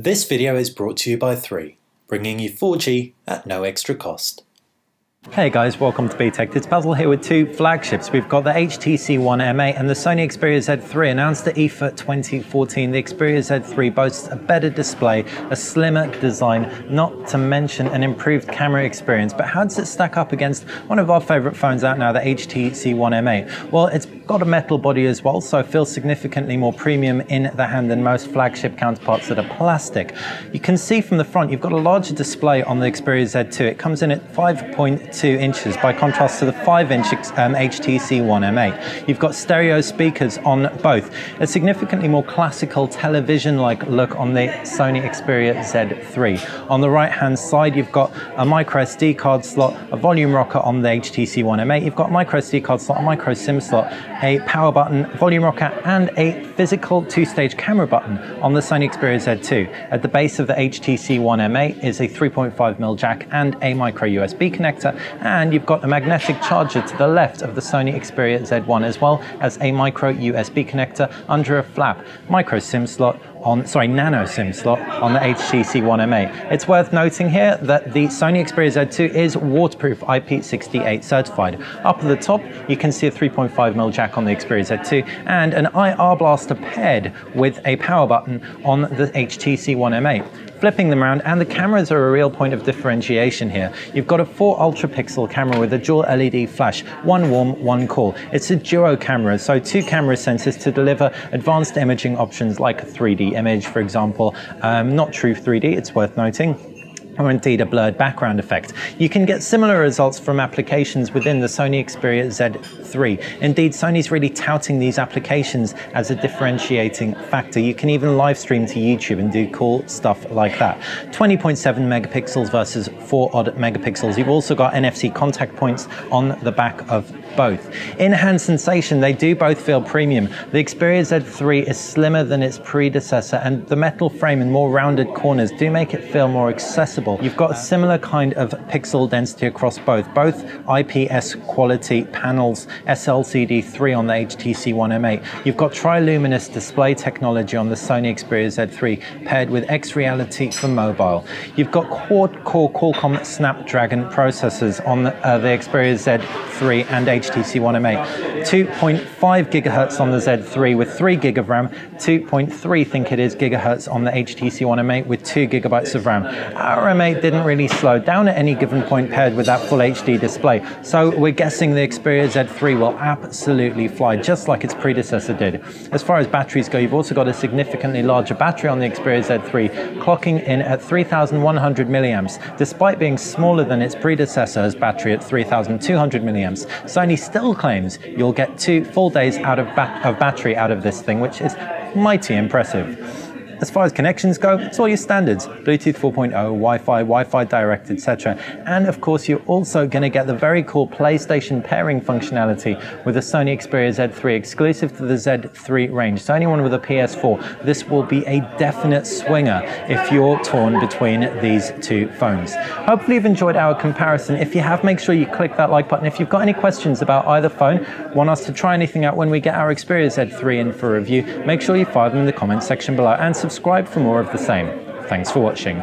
This video is brought to you by 3, bringing you 4G at no extra cost. Hey guys, welcome to BTech. It's Basil here with two flagships. We've got the HTC One M8 and the Sony Xperia Z3. Announced at IFA 2014, the Xperia Z3 boasts a better display, a slimmer design, not to mention an improved camera experience. But how does it stack up against one of our favorite phones out now, the HTC One M8? Well, it's got a metal body as well, so it feels significantly more premium in the hand than most flagship counterparts that are plastic. You can see from the front, you've got a larger display on the Xperia Z2. It comes in at 5.2 inches by contrast to the 5-inch HTC One M8. You've got stereo speakers on both. A significantly more classical television-like look on the Sony Xperia Z3. On the right-hand side, you've got a micro SD card slot, a volume rocker on the HTC One M8. You've got a micro SD card slot, a micro SIM slot, a power button, volume rocker, and a physical two-stage camera button on the Sony Xperia Z2. At the base of the HTC One M8 is a 3.5mm jack and a micro USB connector, and you've got a magnetic charger to the left of the Sony Xperia Z1, as well as a micro USB connector under a flap, micro SIM slot nano SIM slot on the HTC One M8. It's worth noting here that the Sony Xperia Z2 is waterproof IP68 certified. Up at the top, you can see a 3.5mm jack on the Xperia Z2 and an IR blaster paired with a power button on the HTC One M8. Flipping them around, and the cameras are a real point of differentiation here. You've got a 4 ultra-pixel camera with a dual LED flash, one warm, one cool. It's a duo camera, so 2 camera sensors to deliver advanced imaging options like a 3D image, for example. Not true 3D, it's worth noting, or indeed a blurred background effect. You can get similar results from applications within the Sony Xperia Z3. Indeed, Sony's really touting these applications as a differentiating factor. You can even live stream to YouTube and do cool stuff like that. 20.7 megapixels versus 4 odd megapixels. You've also got NFC contact points on the back of both. In-hand sensation, they do both feel premium. The Xperia Z3 is slimmer than its predecessor, and the metal frame and more rounded corners do make it feel more accessible. You've got a similar kind of pixel density across both IPS quality panels, SLCD3 on the HTC One M8. You've got triluminous display technology on the Sony Xperia Z3 paired with X-Reality for mobile. You've got quad-core Qualcomm Snapdragon processors on the Xperia Z3 and HTC One M8. 2.5 gigahertz on the Z3 with 3 gig of RAM, 2.3 think it is gigahertz on the HTC One M8 with 2 gigabytes of RAM. Our M8 didn't really slow down at any given point paired with that full HD display, so we're guessing the Xperia Z3 will absolutely fly just like its predecessor did. As far as batteries go, you've also got a significantly larger battery on the Xperia Z3, clocking in at 3,100 milliamps, despite being smaller than its predecessor's battery at 3,200 milliamps. Sony still claims you'll get 2 full days of battery out of this thing, which is mighty impressive. As far as connections go, it's all your standards: Bluetooth 4.0, Wi-Fi Direct, etc. And of course, you're also going to get the very cool PlayStation pairing functionality with the Sony Xperia Z3 exclusive to the Z3 range. So anyone with a PS4, this will be a definite swinger if you're torn between these two phones. Hopefully you've enjoyed our comparison. If you have, make sure you click that like button. If you've got any questions about either phone, want us to try anything out when we get our Xperia Z3 in for review, make sure you fire them in the comments section below and subscribe for more of the same. Thanks for watching.